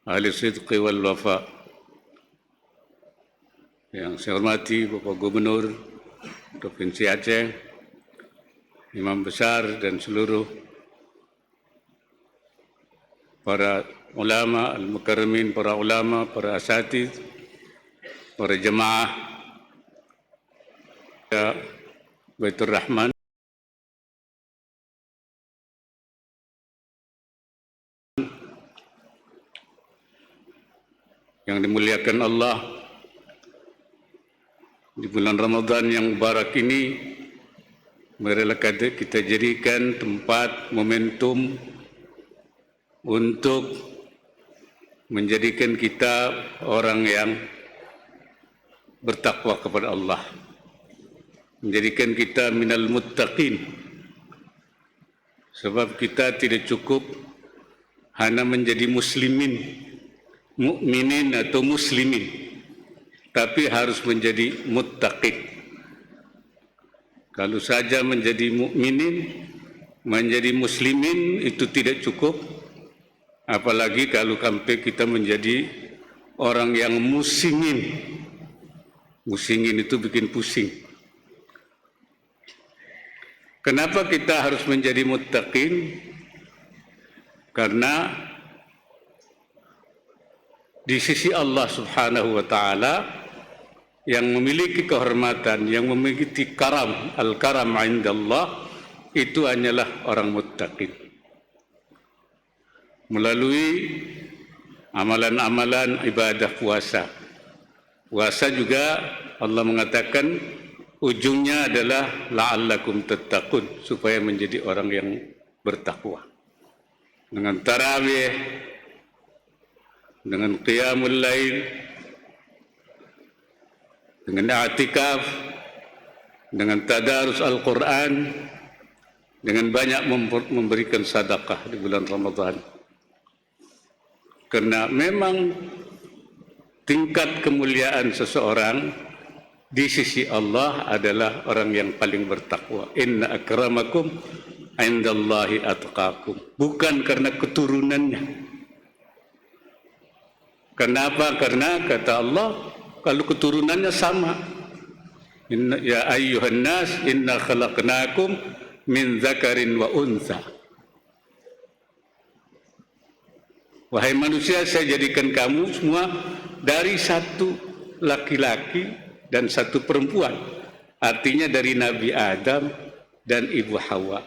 ahli sidqi wal wafa. Yang saya hormati Bapak Gubernur Provinsi Aceh, Imam Besar dan seluruh para ulama, al-mukarramin, para ulama, para asatidz, para jemaah Baitur Rahman, yang dimuliakan Allah. Di bulan Ramadan yang mubarak ini, marilah kita jadikan tempat momentum untuk menjadikan kita orang yang bertakwa kepada Allah, menjadikan kita minal muttaqin. Sebab kita tidak cukup hanya menjadi muslimin, mukminin atau muslimin, tapi harus menjadi muttaqin. Kalau saja menjadi mukminin, menjadi muslimin itu tidak cukup, apalagi kalau sampai kita menjadi orang yang musingin. Musingin itu bikin pusing. Kenapa kita harus menjadi muttaqin? Karena di sisi Allah Subhanahu wa taala yang memiliki kehormatan, yang memiliki karam, al-karam indallah, itu hanyalah orang muttaqin. Melalui amalan-amalan ibadah puasa. Puasa juga Allah mengatakan ujungnya adalah la'allakum tattaqun, supaya menjadi orang yang bertakwa. Dengan tarawih, dengan qiyamul lail, dengan i'tikaf, dengan tadarus Al-Quran, dengan banyak memberikan sedekah di bulan Ramadan. Karena memang tingkat kemuliaan seseorang di sisi Allah adalah orang yang paling bertakwa. Inna akramakum indallahi atqakum. Bukan karena keturunannya. Kenapa? Karena kata Allah, kalau keturunannya sama. Ya ayyuhan nas inna khalaqnakum min dzakarin wa untha. Wahai manusia, saya jadikan kamu semua dari satu laki-laki dan satu perempuan. Artinya dari Nabi Adam dan Ibu Hawa.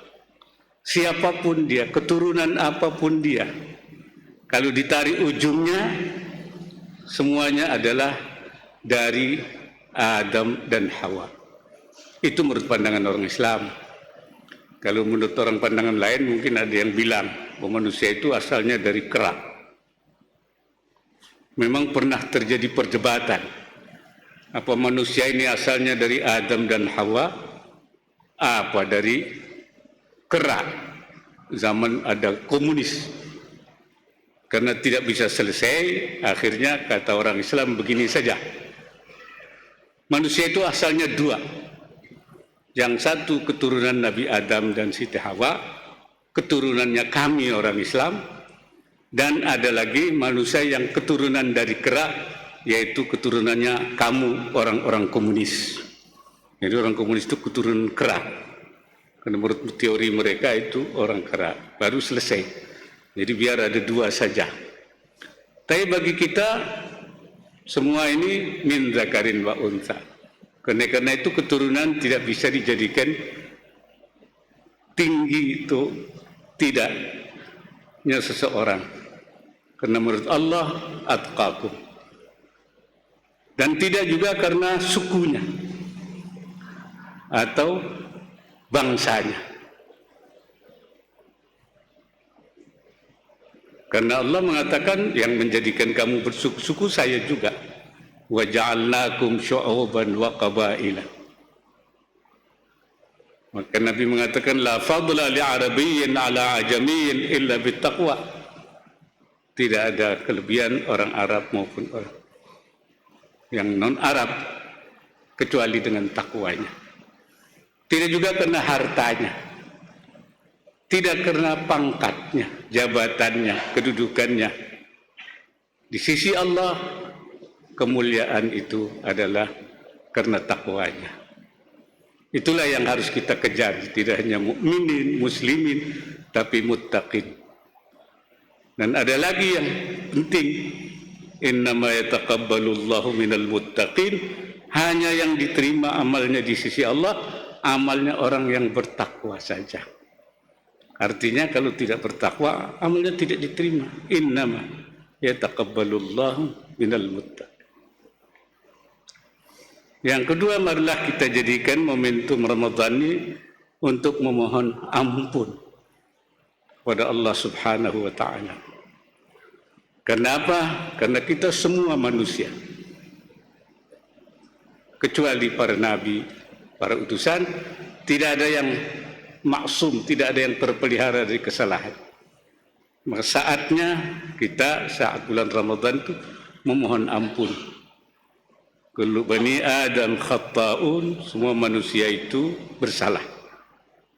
Siapapun dia, keturunan apapun dia, kalau ditarik ujungnya, semuanya adalah dari Adam dan Hawa. Itu menurut pandangan orang Islam. Kalau menurut orang pandangan lain mungkin ada yang bilang bahwa manusia itu asalnya dari kera. Memang pernah terjadi perdebatan. Apa manusia ini asalnya dari Adam dan Hawa? Apa dari kera? Zaman ada komunis. Karena tidak bisa selesai, akhirnya kata orang Islam begini saja. Manusia itu asalnya dua. Yang satu keturunan Nabi Adam dan Siti Hawa, keturunannya kami orang Islam, dan ada lagi manusia yang keturunan dari kera, yaitu keturunannya kamu orang-orang komunis. Jadi orang komunis itu keturunan kera. Karena menurut teori mereka itu orang kera. Baru selesai. Jadi biar ada dua saja. Tapi bagi kita semua ini min zakarin wa untha. Karena itu keturunan tidak bisa dijadikan tinggi, itu tidaknya seseorang. Karena menurut Allah atqakum. Dan tidak juga karena sukunya atau bangsanya. Karena Allah mengatakan yang menjadikan kamu bersuku-suku saya juga. Wa ja'alnakum syu'uban wa qabaila. Maka Nabi mengatakan la fadla li arabiyyin ala ajamiyyin illa bittaqwa. Tidak ada kelebihan orang Arab maupun orang yang non-Arab kecuali dengan takwanya. Tidak juga karena hartanya. Tidak karena pangkatnya, jabatannya, kedudukannya. Di sisi Allah, kemuliaan itu adalah karena takwanya. Itulah yang harus kita kejar, tidak hanya mukminin, muslimin, tapi muttaqin. Dan ada lagi yang penting, innama yataqabbalullahu minal muttaqin, hanya yang diterima amalnya di sisi Allah, amalnya orang yang bertakwa saja. Artinya kalau tidak bertakwa, amalnya tidak diterima. Innama yataqabbalullahu minal muttaqin. Yang kedua, marilah kita jadikan momentum Ramadan ini untuk memohon ampun kepada Allah Subhanahu wa taala. Kenapa? Karena kita semua manusia. Kecuali para nabi, para utusan, tidak ada yang maksum, tidak ada yang terpelihara dari kesalahan. Maka saatnya kita saat bulan Ramadan itu memohon ampun. Kullu bani Adam khatta'un, semua manusia itu bersalah.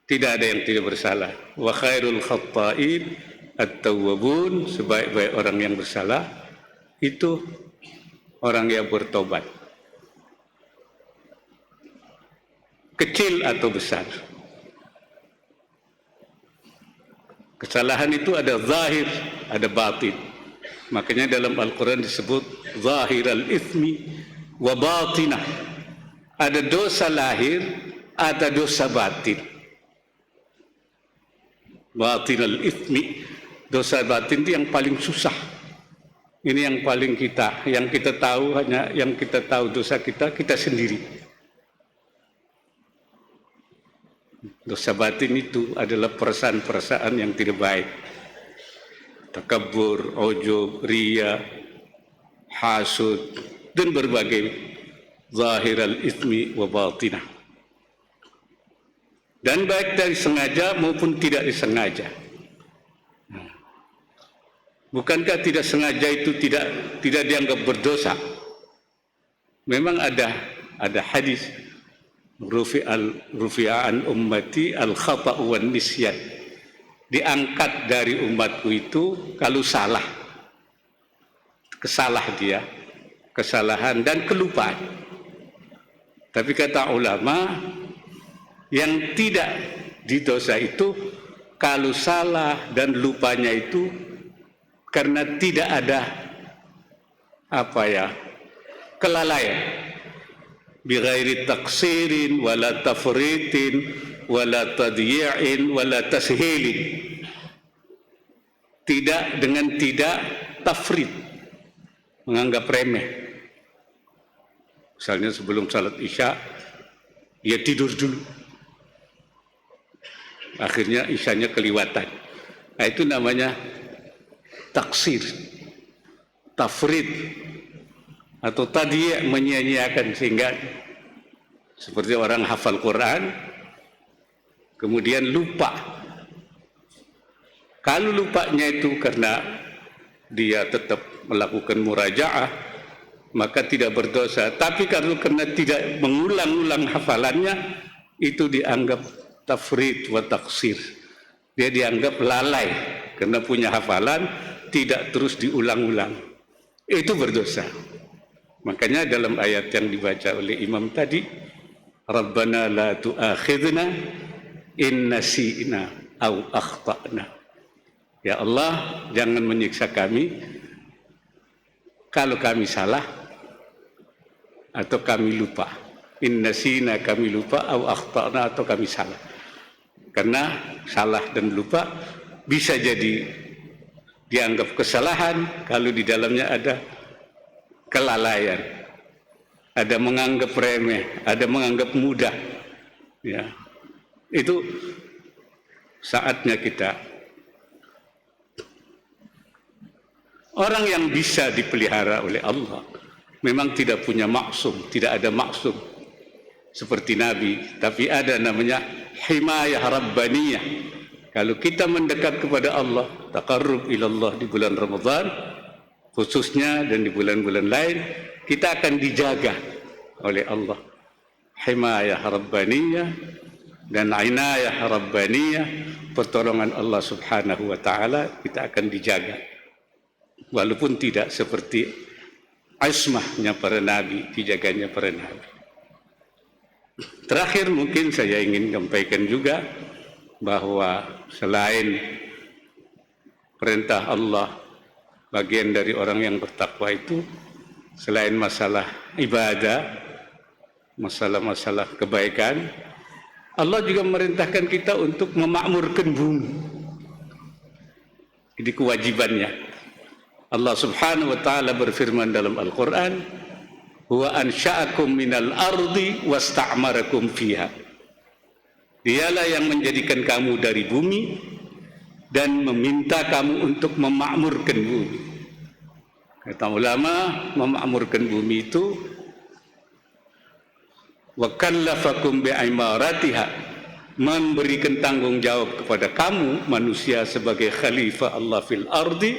Tidak ada yang tidak bersalah. Wa khairul khatta'in at-tawwabun, sebaik-baik orang yang bersalah itu orang yang bertobat. Kecil atau besar. Kesalahan itu ada zahir, ada batin. Makanya dalam Al-Quran disebut zahir al-ithmi wa batinah. Ada dosa lahir, ada dosa batin. Batin al-ithmi, dosa batin itu yang paling susah. Ini yang paling yang kita tahu, hanya yang kita tahu dosa kita sendiri. Dosa batin itu adalah perasaan-perasaan yang tidak baik. Takabbur, ujub, riya, hasud, dan berbagai zahir al-ithmi wa batinah. Dan baik dari sengaja maupun tidak disengaja. Bukankah tidak sengaja itu tidak dianggap berdosa? Memang ada hadis rufi'an ummati al-khata'u wan nisyan. Diangkat dari umatku itu kalau salah. Kesalahan dan kelupaan. Tapi kata ulama, yang tidak didosa itu kalau salah dan lupanya itu karena tidak ada kelalaian, bighairi taksirin wala tafritin wala tadyi'in wala tashilin, tidak tafrid, menganggap remeh. Misalnya sebelum salat Isya dia tidur dulu, akhirnya Isyanya keliwatan. Nah, itu namanya taksir, tafrid, atau tadi menyia-nyiakan, sehingga seperti orang hafal Quran kemudian lupa. Kalau lupanya itu karena dia tetap melakukan murajaah, maka tidak berdosa. Tapi kalau karena tidak mengulang-ulang hafalannya, itu dianggap tafrid wa taksir. Dia dianggap lalai karena punya hafalan tidak terus diulang-ulang. Itu berdosa. Makanya dalam ayat yang dibaca oleh imam tadi, Rabbana la tu'akhidna in nasi'na au akhta'na. Ya Allah, jangan menyiksa kami kalau kami salah atau kami lupa. In nasina, kami lupa, au akhta'na, atau kami salah. Karena salah dan lupa bisa jadi dianggap kesalahan kalau di dalamnya ada kelalaian, ada menganggap remeh, ada menganggap mudah. Ya, itu saatnya kita. Orang yang bisa dipelihara oleh Allah memang tidak punya maksum, tidak ada maksum seperti Nabi, tapi ada namanya himayah rabbaniyah. Kalau kita mendekat kepada Allah, taqarrub ilallah di bulan Ramadan khususnya dan di bulan-bulan lain, kita akan dijaga oleh Allah. Himayah rabbaniyah dan inayah rabbaniyah, pertolongan Allah Subhanahu wa taala, kita akan dijaga. walaupun tidak seperti ismahnya para nabi, dijaganya para nabi. Terakhir mungkin saya ingin sampaikan juga bahwa selain perintah Allah, bagian dari orang yang bertakwa itu selain masalah ibadah, masalah-masalah kebaikan, Allah juga memerintahkan kita untuk memakmurkan bumi. Ini kewajibannya. Allah Subhanahu wa taala berfirman dalam Al-Qur'an, "Wa ansha'akum minal ardi wasta'marakum fiha." Dialah yang menjadikan kamu dari bumi dan meminta kamu untuk memakmurkan bumi. Kata ulama, memakmurkan bumi itu wa kallafakum bi'imaratiha, memberikan tanggung jawab kepada kamu manusia sebagai khalifah Allah fil ardi,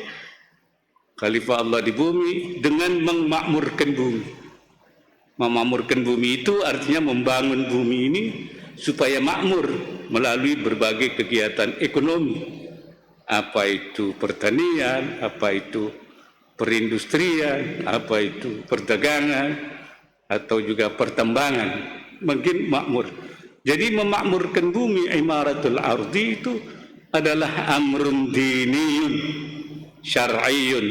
khalifah Allah di bumi, dengan memakmurkan bumi. Memakmurkan bumi itu artinya membangun bumi ini supaya makmur melalui berbagai kegiatan ekonomi, apa itu pertanian, apa itu perindustrian, apa itu perdagangan, atau juga pertambangan, mungkin makmur. Jadi memakmurkan bumi, imaratul ardi, itu adalah amrun diniyun syar'iyyun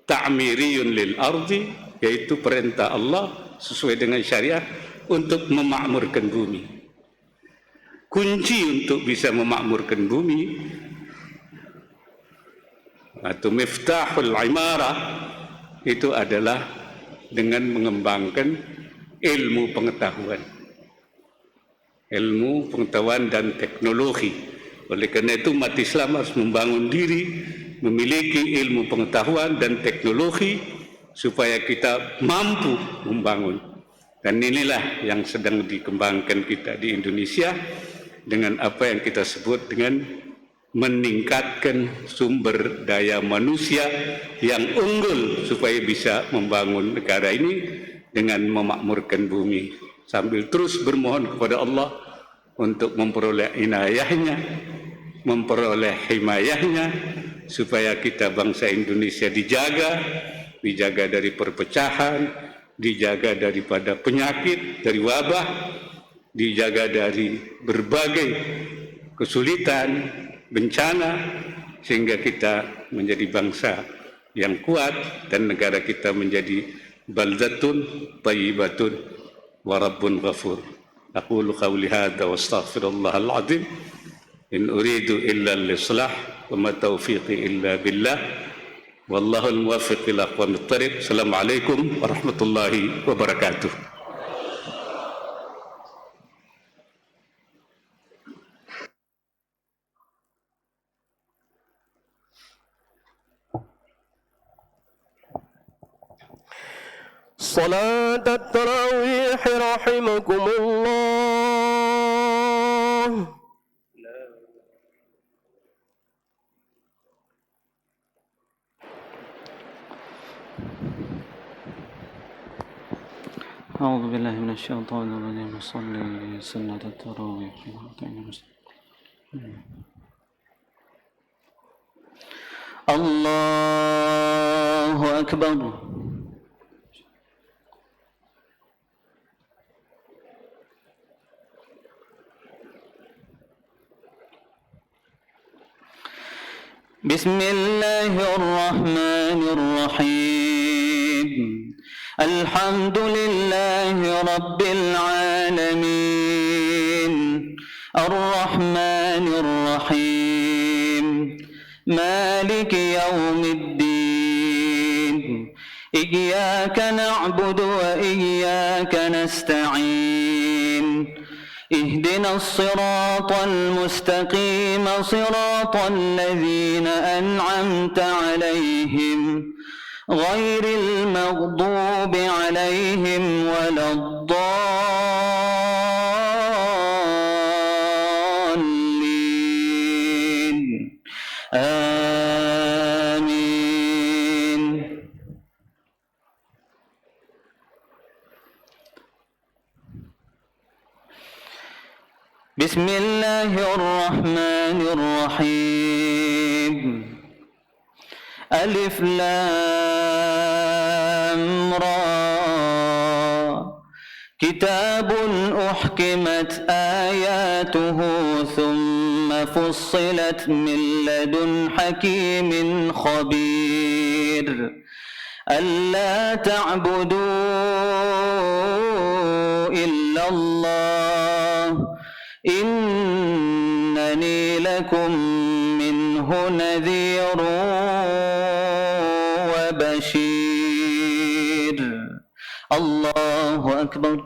ta'miriyun lil ardi, yaitu perintah Allah sesuai dengan syariat untuk memakmurkan bumi. Kunci untuk bisa memakmurkan bumi atau miftahul imarah itu adalah dengan mengembangkan ilmu pengetahuan. Ilmu pengetahuan dan teknologi. Oleh karena itu umat Islam harus membangun diri, memiliki ilmu pengetahuan dan teknologi supaya kita mampu membangun. Dan inilah yang sedang dikembangkan kita di Indonesia dengan apa yang kita sebut dengan meningkatkan sumber daya manusia yang unggul supaya bisa membangun negara ini dengan memakmurkan bumi, sambil terus bermohon kepada Allah untuk memperoleh inayahnya, memperoleh himayahnya, supaya kita bangsa Indonesia dijaga dari perpecahan, dijaga daripada penyakit, dari wabah, dijaga dari berbagai kesulitan, bencana, sehingga kita menjadi bangsa yang kuat dan negara kita menjadi baldatun thayyibatun wa rabbun ghafur. Aqulu qawli hadza wa astaghfirullahal azim. In uridu illa al-islah wa ma taufiqi illa billah. Wallahu al-muwaffiq ila aqwamit thariq. Assalamualaikum warahmatullahi wabarakatuh. صلاة التراويح رحمكم الله. أعوذ بالله من الشيطان الرجيم. صلي سنة التراويح. الله أكبر. بسم الله الرحمن الرحيم. الحمد لله رب العالمين. الرحمن الرحيم. مالك يوم الدين. إياك نعبد وإياك نستعين. اهدنا الصراط المستقيم صراط الذين أنعمت عليهم غير المغضوب عليهم ولا الضالين. آمين. بسم الله الرحمن الرحيم. ألف لام را كتاب أحكمت آياته ثم فصلت من لدن حكيم خبير ألا تعبدوا إلا الله إنني لكم منه نذير وبشير. الله أكبر.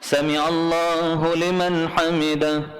سمع الله لمن حمده.